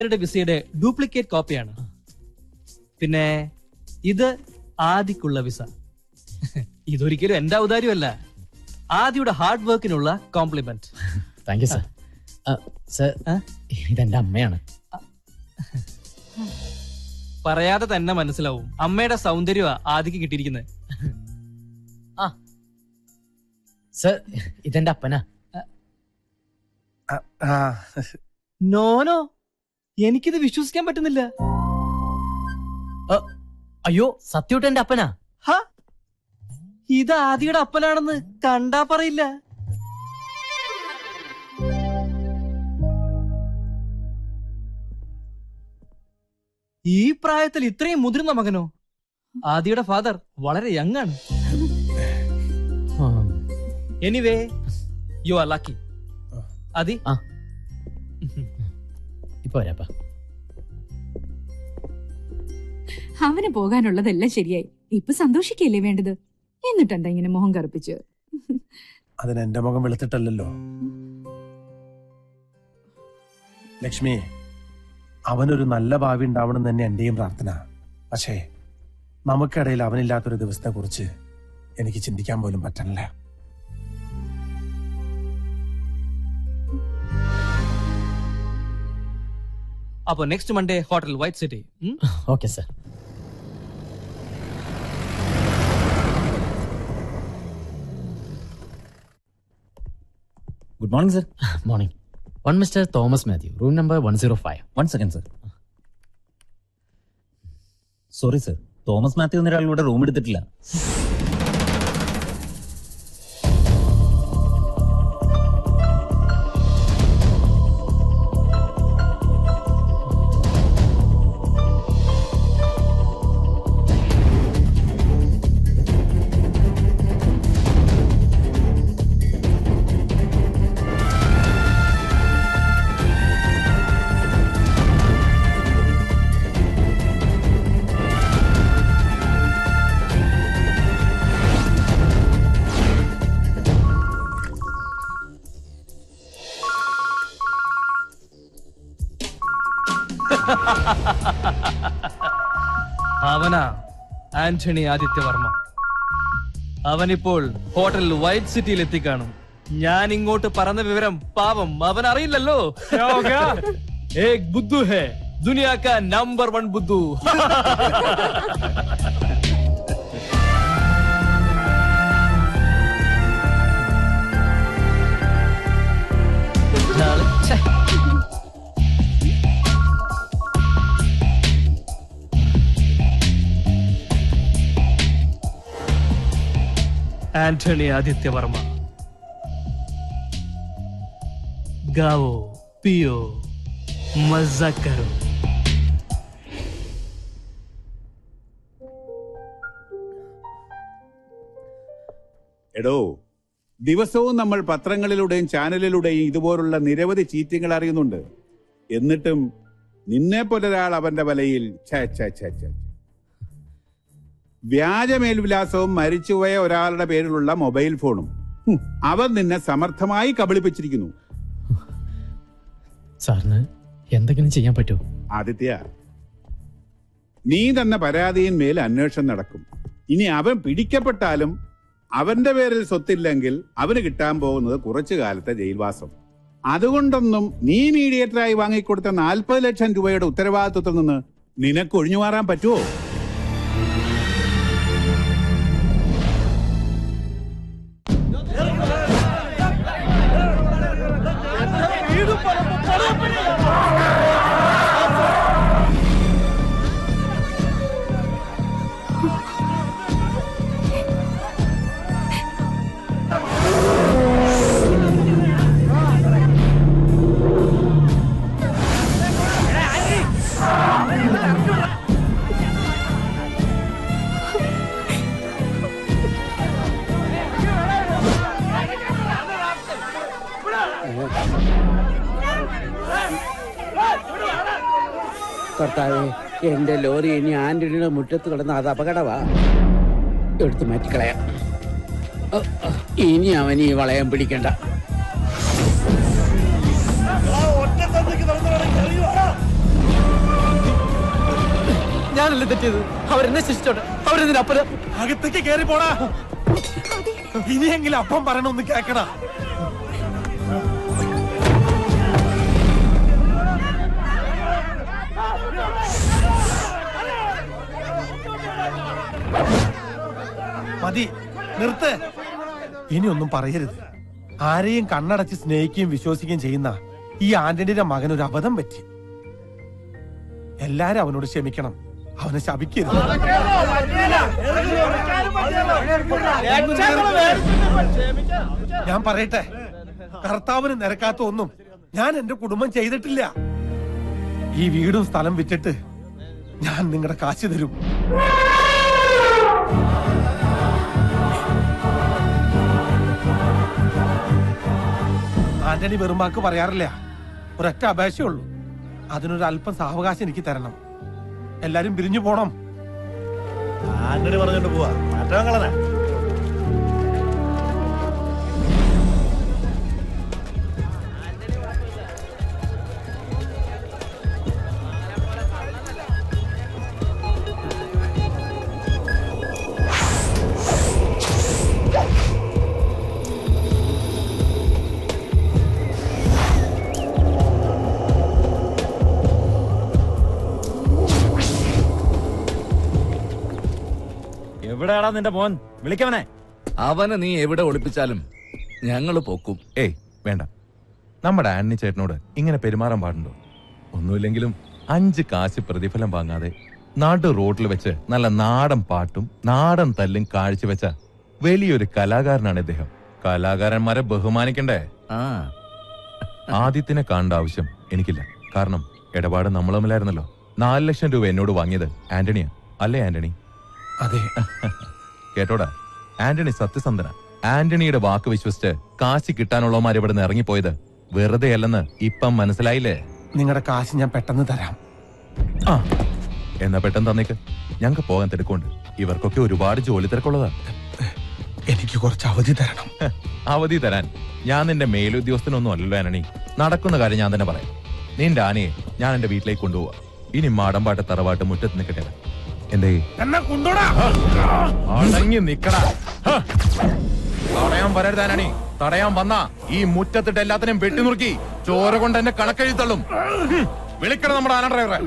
വിസയുടെ ഡ്യൂപ്ലിക്കേറ്റ് കോപ്പിയാണ്. പിന്നെ ഇത് ആദിക്കുള്ള വിസ. ഇതൊരിക്കലും എന്റെ ഔദാര്യമല്ല, ആദിയുടെ ഹാർഡ് വർക്കിനുള്ള compliment. Thank you sir. Sir, ഇതെന്റെ അമ്മയാണ്. പറയാതെ തന്നെ മനസ്സിലാവും അമ്മയുടെ സൗന്ദര്യമാ ആദിക്ക് കിട്ടിയിരിക്കുന്നത്. സർ, ഇതെന്റെ അപ്പനാ. നോനോ, എനിക്കിത് വിശ്വസിക്കാൻ പറ്റുന്നില്ല. അയ്യോ, സത്യോട്ട് എന്റെ അപ്പനാ. ഇത് ആദിയുടെ അപ്പനാണെന്ന് കണ്ടാ പറയില്ല. ഈ പ്രായത്തിൽ ഇത്രയും മുതിർന്ന മകനോ? ആദിയുടെ ഫാദർ വളരെ യങ് ആണ്. Anyway, you are lucky. Aadi, ഇപ്പൊ വരാപ്പാ. അവന് പോകാനുള്ളതെല്ലാം ശരിയായി. ഇപ്പൊ സന്തോഷിക്കല്ലേ വേണ്ടത്? എന്നിട്ടെന്താ ഇങ്ങനെ മുഖം കറുപ്പിച്ച്? അതിന് എന്റെ മുഖം വെളുത്തിട്ടല്ലോ ലക്ഷ്മി. അവനൊരു നല്ല ഭാവി ഉണ്ടാവണം തന്നെ എന്റെയും പ്രാർത്ഥന. പക്ഷേ നമുക്കിടയിൽ അവനില്ലാത്തൊരു ദിവസത്തെ കുറിച്ച് എനിക്ക് ചിന്തിക്കാൻ പോലും പറ്റണില്ല. അപ്പൊ next Monday hotel White City. Okay sir. Good morning sir. Morning. One mister Thomas Mathew, room number 105. 1 second sir. Sorry sir, Thomas Mathew എന്നൊരാളിവിടെ റൂം എടുത്തിട്ടില്ല. അവനാ ആന്റണി ആദിത്യവർമ്മ. അവനിപ്പോൾ ഹോട്ടൽ വൈറ്റ് സിറ്റിയിൽ എത്തിക്കാണും. ഞാൻ ഇങ്ങോട്ട് പറഞ്ഞ വിവരം പാവം അവൻ അറിയില്ലല്ലോ. ഏക് ബുദ്ധു ഹേ ദുനിയാ കാ നമ്പർ 1 ബുദ്ധു. ആന്റണി ആദിത്യവർമ്മ. ഗാവോ പിയോ മസ്സ കരോ. എടോ, ദിവസവും നമ്മൾ പത്രങ്ങളിലൂടെയും ചാനലിലൂടെയും ഇതുപോലുള്ള നിരവധി ചീറ്റിങ്ങൾ അറിയുന്നുണ്ട്. എന്നിട്ടും നിന്നെ പോലൊരാൾ അവന്റെ വലയിൽ വ്യാജ മേൽവിലാസവും മരിച്ചുപോയ ഒരാളുടെ പേരിലുള്ള മൊബൈൽ ഫോണും അവൻ നിന്നെ സമർത്ഥമായി കബളിപ്പിച്ചിരിക്കുന്നു. സാറിന് എന്തെങ്കിലും ചെയ്യാൻ പറ്റുമോ? ആദിത്യ, നീ തന്ന പരാതിയിന്മേൽ അന്വേഷണം നടക്കും. ഇനി അവൻ പിടിക്കപ്പെട്ടാലും അവന്റെ പേരിൽ സ്വത്തില്ലെങ്കിൽ അവന് കിട്ടാൻ പോകുന്നത് കുറച്ചു കാലത്തെ ജയിൽവാസം. അതുകൊണ്ടൊന്നും നീ മീഡിയേറ്ററായി വാങ്ങിക്കൊടുത്ത 40 ലക്ഷം രൂപയുടെ ഉത്തരവാദിത്വത്തിൽ നിന്ന് നിനക്ക് ഒഴിഞ്ഞു മാറാൻ പറ്റുമോ? കർത്താവേ, എന്റെ ലോറി ഇനി ആന്റണിയുടെ മുറ്റത്ത് കിടന്ന അത് അപകടമാ. എടുത്തു മാറ്റിക്കളയാം. ഇനി അവൻ ഈ വളയം പിടിക്കണ്ട. ഞാനല്ലേ തെറ്റിയത്. അവരെന്നെ ശിക്ഷിച്ചോട്ടെ. അവരെന്തിനപ്പന അകത്തേക്ക് കേറി പോടാ. ഇനിയെങ്കിലും അപ്പം പറയണൊന്ന് കേക്കടാ. മതി, നിർത്ത്. ഇനിയൊന്നും പറയരുത്. ആരെയും കണ്ണടച്ച് സ്നേഹിക്കുകയും വിശ്വസിക്കുകയും ചെയ്യുന്ന ഈ ആന്റണിയുടെ മകൻ ഒരു അബദ്ധം പറ്റി. എല്ലാരും അവനോട് ക്ഷമിക്കണം. അവനെ ശപിക്കരുത്. ഞാൻ പറയട്ടെ, കർത്താവിന് നിരക്കാത്ത ഒന്നും ഞാൻ എന്റെ കുടുംബം ചെയ്തിട്ടില്ല. ഈ വീടും സ്ഥലം വിറ്റിട്ട് ഞാൻ നിങ്ങളുടെ കാശ് തരും. ആന്റണി വെറുമാക്ക് പറയാറില്ല. ഒരൊറ്റ അപേക്ഷയുള്ളൂ. അതിനൊരു അല്പം സാവകാശം എനിക്ക് തരണം. എല്ലാരും പിരിഞ്ഞു പോണം. ആന്റണി പറഞ്ഞിട്ട് പോവാ. മാറ്റം കളനെ. എവിടെയാടാ നിന്റെ മോൻ? വിളിക്കവനെ. അവനെ നീ എവിടെ ഒളിപ്പിച്ചാലും ഞങ്ങള് പൊക്കും. ഏയ് വേണ്ട, നമ്മുടെ ആന്റണി ചേട്ടനോട് ഇങ്ങനെ പെരുമാറാൻ പാടുണ്ടോ? ഒന്നുമില്ലെങ്കിലും 5 കാശ് പ്രതിഫലം വാങ്ങാതെ നാട്ടു റോഡിൽ വെച്ച് നല്ല നാടൻ പാട്ടും നാടൻ തല്ലും കാഴ്ചവെച്ച വലിയൊരു കലാകാരനാണ് ഇദ്ദേഹം. കലാകാരന്മാരെ ബഹുമാനിക്കണ്ടേ? ആദിത്യനെ കാണേണ്ട ആവശ്യം എനിക്കില്ല. കാരണം ഇടപാട് നമ്മൾ തമ്മിലായിരുന്നല്ലോ. 4 ലക്ഷം രൂപ എന്നോട് വാങ്ങിയത് ആന്റണിയാ. അല്ലേ ആന്റണി? അതെ. കേട്ടോടാ, ആന്റണി സത്യസന്ധന. ആന്റണിയുടെ വാക്ക് വിശ്വസിച്ച് കാശ് കിട്ടാനുള്ളവന്മാർ ഇവിടെ നിന്ന് ഇറങ്ങിപ്പോയത് വെറുതെ അല്ലെന്ന് ഇപ്പം മനസ്സിലായില്ലേ? നിങ്ങളുടെ കാശ് ഞാൻ പെട്ടെന്ന് തരാം. ആ, എന്നാ പെട്ടെന്ന് തന്നേക്ക്. ഞങ്ങക്ക് പോകാൻ തിരക്കുണ്ട്. ഇവർക്കൊക്കെ ഒരുപാട് ജോലി തിരക്കുള്ളതാ. എനിക്ക് കുറച്ച് അവധി തരണം. അവധി തരാൻ ഞാൻ നിന്റെ മേലുദ്യോഗസ്ഥനൊന്നും അല്ലല്ലോ ആന്റണി. നടക്കുന്ന കാര്യം ഞാൻ തന്നെ പറയാം. നിന്റെ ആനയെ ഞാൻ എന്റെ വീട്ടിലേക്ക് കൊണ്ടുപോവാ. ഇനി മാടമ്പാട്ട് തറവാട്ട് മുറ്റത്ത് നിൽക്കട്ടെ. എന്തേ അടങ്ങി നിക്കടാ. തടയാൻ വരരുതാനണി. തടയാൻ വന്ന ഈ മുറ്റത്തിട്ട് എല്ലാത്തിനെയും വെട്ടിനുറുക്കി ചോര കൊണ്ട് എന്നെ കണക്കെഴുത്തള്ളും. വിളിക്കണം നമ്മുടെ ആന ഡ്രൈവറെ.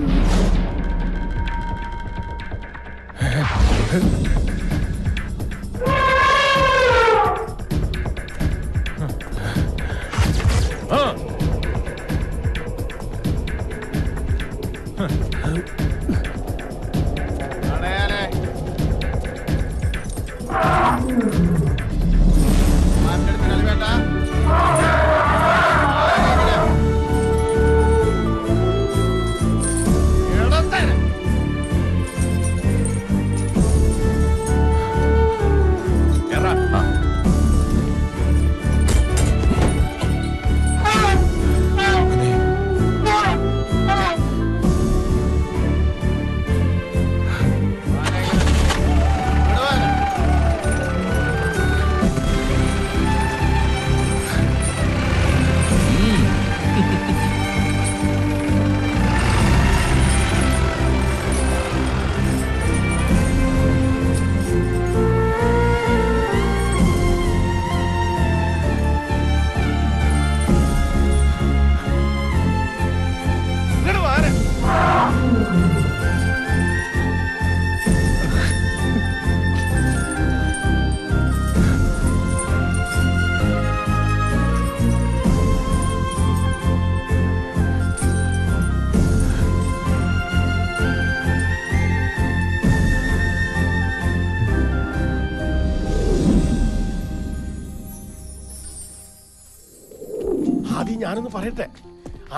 ഞാനൊന്ന് പറയട്ടെ,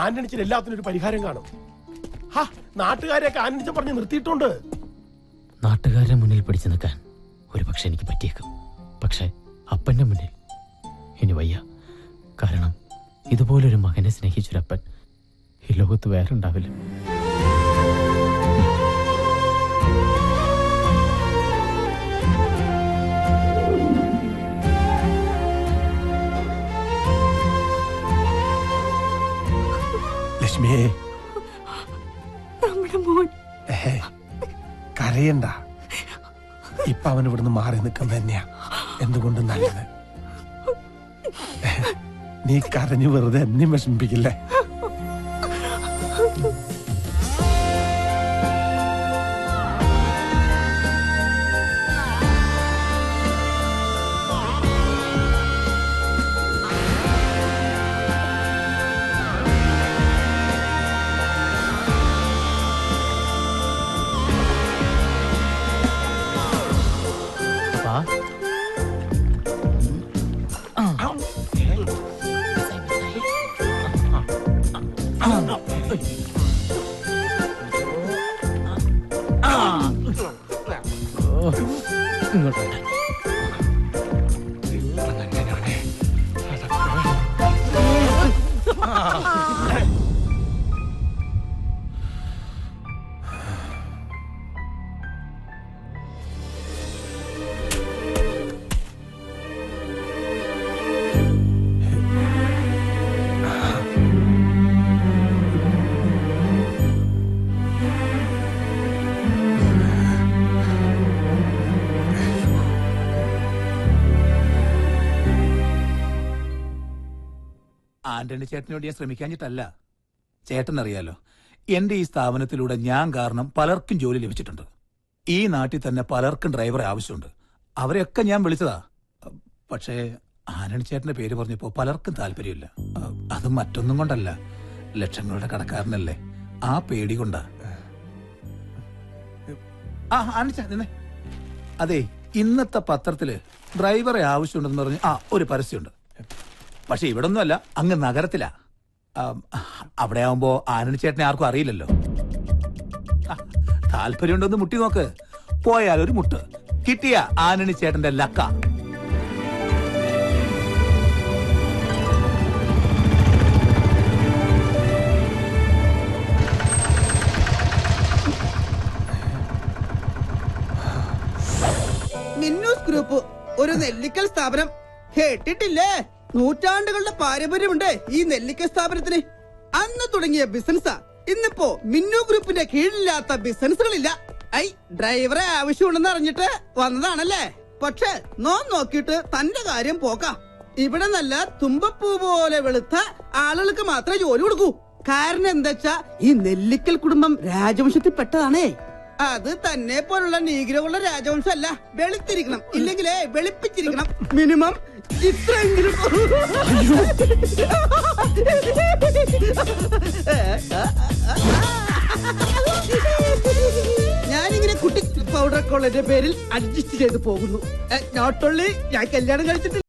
ആന്റണിച്ചിന് എല്ലാത്തിനും ഒരു പരിഹാരം കാണും. നാട്ടുകാരെയൊക്കെ ആന്റണിച്ച പറഞ്ഞ് നിർത്തിയിട്ടുണ്ട്. നാട്ടുകാരുടെ മുന്നിൽ പിടിച്ചു നിൽക്കാൻ ഒരു പക്ഷെ എനിക്ക് പറ്റിയേക്കും. പക്ഷെ അപ്പന്റെ മുന്നിൽ ഇനി വയ്യ. കാരണം ഇതുപോലൊരു മകനെ സ്നേഹിച്ചൊരപ്പൻ ഈ ലോകത്ത് വേറെ ഉണ്ടാവില്ല. ലക്ഷ്മിയെ, നമ്മുടെ മോൻ കരയണ്ട. ഇപ്പൊ അവൻ ഇവിടുന്ന് മാറി നിൽക്കുന്നത് തന്നെയാ എന്തുകൊണ്ടും നല്ലത്. നീ കരഞ്ഞു വെറുതെ എന്നെ വിഷമിപ്പിക്കില്ലേ? ആന്റണി ചേട്ടനോട് ഞാൻ ശ്രമിക്കാഞ്ഞിട്ടല്ല. ചേട്ടനറിയാലോ, എന്റെ ഈ സ്ഥാപനത്തിലൂടെ ഞാൻ കാരണം പലർക്കും ജോലി ലഭിച്ചിട്ടുണ്ട്. ഈ നാട്ടിൽ തന്നെ പലർക്കും ഡ്രൈവറെ ആവശ്യമുണ്ട്. അവരെയൊക്കെ ഞാൻ വിളിച്ചതാ. പക്ഷേ ആന്റണി ചേട്ടന്റെ പേര് പറഞ്ഞപ്പോ പലർക്കും താല്പര്യമില്ല. അത് മറ്റൊന്നും കൊണ്ടല്ല, ലക്ഷങ്ങളുടെ കടക്കാരനല്ലേ, ആ പേടി കൊണ്ടാ. നിന്നെ അതെ, ഇന്നത്തെ പത്രത്തില് ഡ്രൈവറെ ആവശ്യമുണ്ടെന്ന് പറഞ്ഞ് ഒരു പരസ്യമുണ്ട്. പക്ഷെ ഇവിടെ ഒന്നുമല്ല, അങ്ങ് നഗരത്തിലാ. അവിടെ ആവുമ്പോ ആനണി ചേട്ടനെ ആർക്കും അറിയില്ലല്ലോ. താല്പര്യമുണ്ടോന്ന് മുട്ടി നോക്ക്. പോയാലൊരു മുട്ട് കിട്ടിയ ആനണി ചേട്ടന്റെ ലക്ക. മിന്നൂസ് ഗ്രൂപ്പ് ഒരു നെല്ലിക്കൽ സ്ഥാപനം കേട്ടിട്ടില്ലേ? നൂറ്റാണ്ടുകളുടെ പാരമ്പര്യമുണ്ട് ഈ നെല്ലിക്കൽ സ്ഥാപനത്തിന്. അന്ന് തുടങ്ങിയ ബിസിനസ്സാ. ഇന്നിപ്പോ മിന്നു ഗ്രൂപ്പിന്റെ കീഴിലില്ലാത്ത ബിസിനസ്സുകളില്ല. ഡ്രൈവറെ ആവശ്യമുണ്ടെന്ന് അറിഞ്ഞിട്ട് വന്നതാണല്ലേ? പക്ഷെ നോക്കിയിട്ട് തന്റെ കാര്യം പോക്കാം. ഇവിടെ നല്ല തുമ്പപ്പൂ പോലെ വെളുത്ത ആളുകൾക്ക് മാത്രമേ ജോലി കൊടുക്കൂ. കാരണം എന്താ, ഈ നെല്ലിക്കൽ കുടുംബം രാജവംശത്തിൽ പെട്ടതാണേ. അത് തന്നെ പോലുള്ള നീഗ്രകളുടെ രാജവംശം അല്ല. വെളുത്തിരിക്കണം, ഇല്ലെങ്കിലേ വെളുപ്പിച്ചിരിക്കണം. മിനിമം ഇത്രയെങ്കിലും. ഞാനിങ്ങനെ കുട്ടി പൗഡർ കോളേജിന്റെ പേരിൽ അഡ്ജസ്റ്റ് ചെയ്ത് പോകുന്നു. നോട്ട് ഓൺലി ഞാൻ കല്യാണം കഴിച്ചിട്ട്